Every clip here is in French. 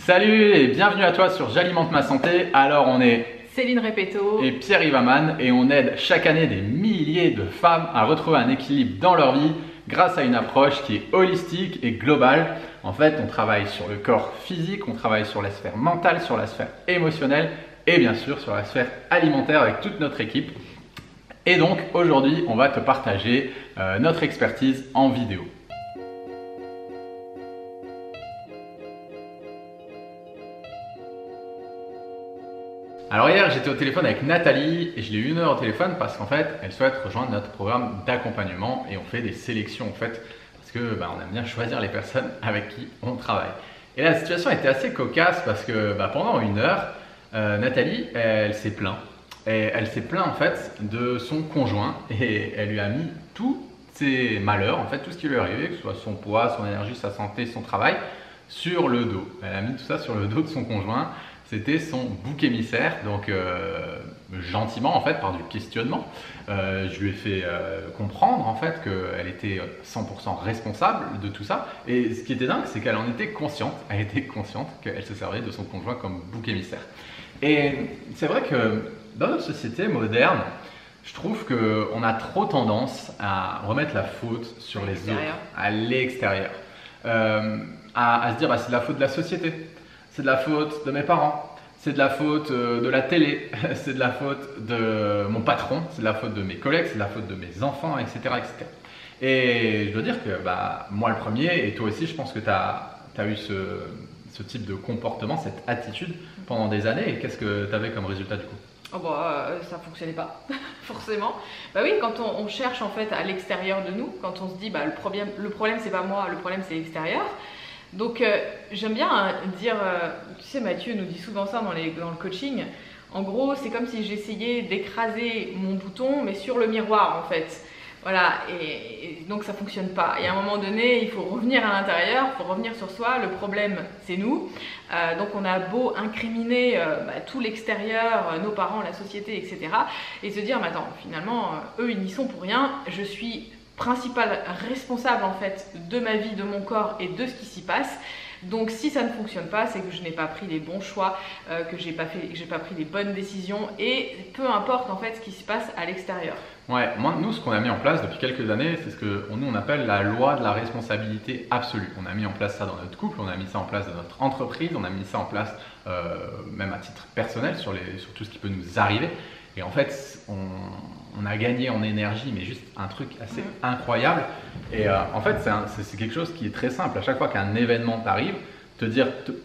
Salut et bienvenue à toi sur J'alimente ma santé. Alors on est Céline Repetto et Pierre Ivaman et on aide chaque année des milliers de femmes à retrouver un équilibre dans leur vie grâce à une approche qui est holistique et globale. En fait, on travaille sur le corps physique, on travaille sur la sphère mentale, sur la sphère émotionnelle et bien sûr sur la sphère alimentaire avec toute notre équipe. Et donc aujourd'hui, on va te partager notre expertise en vidéo. Alors hier, j'étais au téléphone avec Nathalie et je l'ai eu 1 heure au téléphone parce qu'en fait, elle souhaite rejoindre notre programme d'accompagnement et on fait des sélections en fait parce que on aime bien choisir les personnes avec qui on travaille. Et la situation était assez cocasse parce que pendant 1 heure, Nathalie, elle s'est plaint. Et elle s'est plaint en fait de son conjoint et elle lui a mis tous ses malheurs, en fait tout ce qui lui est arrivé, que ce soit son poids, son énergie, sa santé, son travail, sur le dos. Elle a mis tout ça sur le dos de son conjoint. C'était son bouc émissaire, donc gentiment en fait par du questionnement, je lui ai fait comprendre en fait qu'elle était 100% responsable de tout ça. Et ce qui était dingue, c'est qu'elle en était consciente. Elle était consciente qu'elle se servait de son conjoint comme bouc émissaire. Et c'est vrai que dans notre société moderne, je trouve qu'on a trop tendance à remettre la faute sur les autres, à l'extérieur, à se dire c'est de la faute de la société. C'est de la faute de mes parents, c'est de la faute de la télé, c'est de la faute de mon patron, c'est de la faute de mes collègues, c'est de la faute de mes enfants, etc. etc. Et je dois dire que moi le premier, et toi aussi, je pense que tu as eu ce type de comportement, cette attitude pendant des années. Et qu'est-ce que tu avais comme résultat du coup? Ça fonctionnait pas, forcément. Oui, quand on cherche en fait à l'extérieur de nous, quand on se dit le problème c'est pas moi, le problème c'est l'extérieur. Donc j'aime bien dire, tu sais Mathieu nous dit souvent ça dans le coaching, en gros c'est comme si j'essayais d'écraser mon bouton mais sur le miroir en fait. Voilà, et donc ça fonctionne pas. Et à un moment donné, il faut revenir à l'intérieur, il faut revenir sur soi. Le problème, c'est nous. Donc on a beau incriminer tout l'extérieur, nos parents, la société, etc. Et se dire, mais attends, finalement, eux, ils n'y sont pour rien. Je suis principal responsable en fait de ma vie, de mon corps et de ce qui s'y passe. Donc si ça ne fonctionne pas, c'est que je n'ai pas pris les bons choix, que j'ai pas pris les bonnes décisions, et peu importe en fait ce qui se passe à l'extérieur. Ouais, nous ce qu'on a mis en place depuis quelques années, c'est ce que nous on appelle la loi de la responsabilité absolue. On a mis en place ça dans notre couple, on a mis ça en place dans notre entreprise, on a mis ça en place même à titre personnel sur tout ce qui peut nous arriver. Et en fait, on a gagné en énergie, mais juste un truc assez incroyable. Et en fait, c'est quelque chose qui est très simple. À chaque fois qu'un événement t'arrive,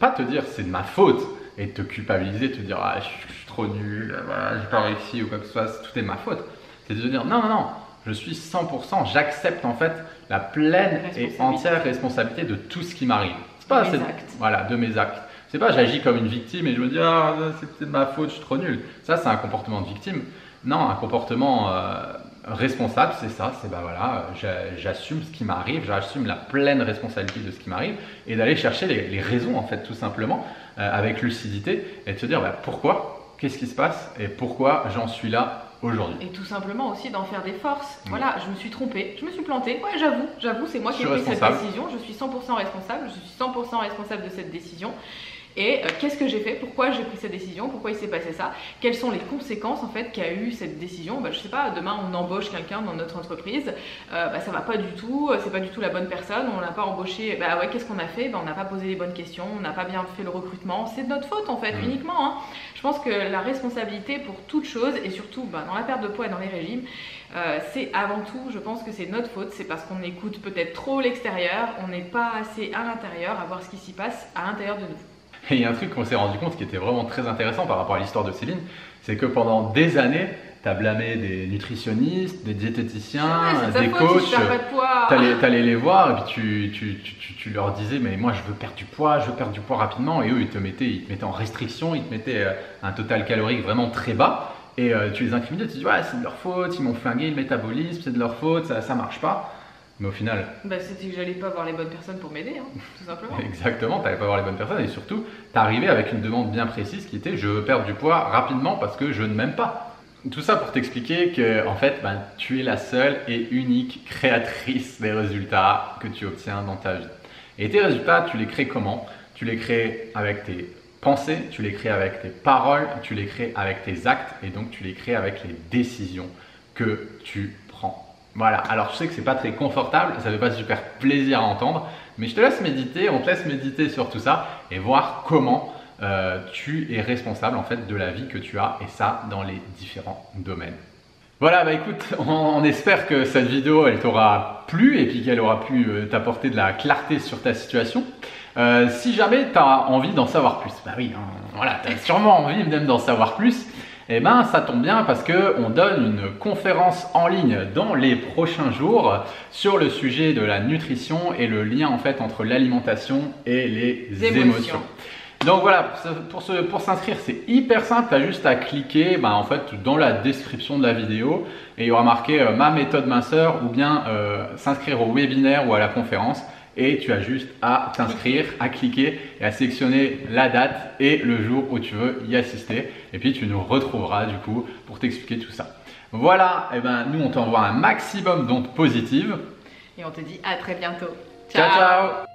pas te dire c'est de ma faute et te culpabiliser, te dire je suis trop nul, j'ai pas réussi ou quoi que ce soit, tout est de ma faute. C'est de te dire non, je suis 100%, j'accepte en fait la pleine et entière responsabilité de tout ce qui m'arrive. C'est pas de mes actes. C'est pas j'agis comme une victime et je me dis c'est de ma faute, je suis trop nul. Ça c'est un comportement de victime. Non, un comportement responsable, c'est ça, c'est j'assume ce qui m'arrive, j'assume la pleine responsabilité de ce qui m'arrive et d'aller chercher les raisons en fait tout simplement avec lucidité et de se dire pourquoi, qu'est-ce qui se passe et pourquoi j'en suis là aujourd'hui. Et tout simplement aussi d'en faire des forces. Voilà, je me suis trompée, je me suis plantée, ouais j'avoue, c'est moi qui ai pris cette décision, je suis 100% responsable, je suis 100% responsable de cette décision. Et qu'est-ce que j'ai fait? Pourquoi j'ai pris cette décision? Pourquoi il s'est passé ça? Quelles sont les conséquences en fait qu'a eu cette décision? Je sais pas, demain on embauche quelqu'un dans notre entreprise, ça va pas du tout, c'est pas du tout la bonne personne, on l'a pas embauché, qu'est-ce qu'on a fait? On n'a pas posé les bonnes questions, on n'a pas bien fait le recrutement, c'est de notre faute en fait, uniquement. Hein. Je pense que la responsabilité pour toute chose, et surtout dans la perte de poids et dans les régimes, c'est avant tout, je pense que c'est notre faute, c'est parce qu'on écoute peut-être trop l'extérieur, on n'est pas assez à l'intérieur à voir ce qui s'y passe à l'intérieur de nous. Et il y a un truc qu'on s'est rendu compte qui était vraiment très intéressant par rapport à l'histoire de Céline, c'est que pendant des années, tu as blâmé des nutritionnistes, des diététiciens, des coachs, tu allais les voir et puis tu leur disais mais moi je veux perdre du poids rapidement, et eux ils te mettaient en restriction, ils te mettaient un total calorique vraiment très bas et tu les incriminais, tu dis c'est de leur faute, ils m'ont flingué le métabolisme, c'est de leur faute, ça marche pas. Mais au final… c'était que j'allais pas voir les bonnes personnes pour m'aider, tout simplement. Exactement, tu n'allais pas voir les bonnes personnes et surtout, tu arrivais avec une demande bien précise qui était « je veux perdre du poids rapidement parce que je ne m'aime pas ». Tout ça pour t'expliquer que en fait, tu es la seule et unique créatrice des résultats que tu obtiens dans ta vie. Et tes résultats, tu les crées comment? tu les crées avec tes pensées, tu les crées avec tes paroles, tu les crées avec tes actes et donc tu les crées avec les décisions que tu prends. Voilà, alors je sais que c'est pas très confortable, ça fait pas super plaisir à entendre, mais je te laisse méditer, on te laisse méditer sur tout ça et voir comment tu es responsable en fait de la vie que tu as et ça dans les différents domaines. Voilà, bah écoute, on espère que cette vidéo elle t'aura plu et puis qu'elle aura pu t'apporter de la clarté sur ta situation. Si jamais tu as envie d'en savoir plus, bah oui, hein, voilà, tu as sûrement envie même d'en savoir plus, et ben ça tombe bien parce qu'on donne une conférence en ligne dans les prochains jours sur le sujet de la nutrition et le lien en fait entre l'alimentation et les émotions. Donc voilà, pour s'inscrire, c'est hyper simple, tu as juste à cliquer en fait, dans la description de la vidéo et il y aura marqué ma méthode minceur ou bien s'inscrire au webinaire ou à la conférence et tu as juste à t'inscrire, à cliquer et à sélectionner la date et le jour où tu veux y assister et puis tu nous retrouveras du coup pour t'expliquer tout ça. Voilà, et ben nous on t'envoie un maximum d'ondes positives et on te dit à très bientôt. Ciao ciao.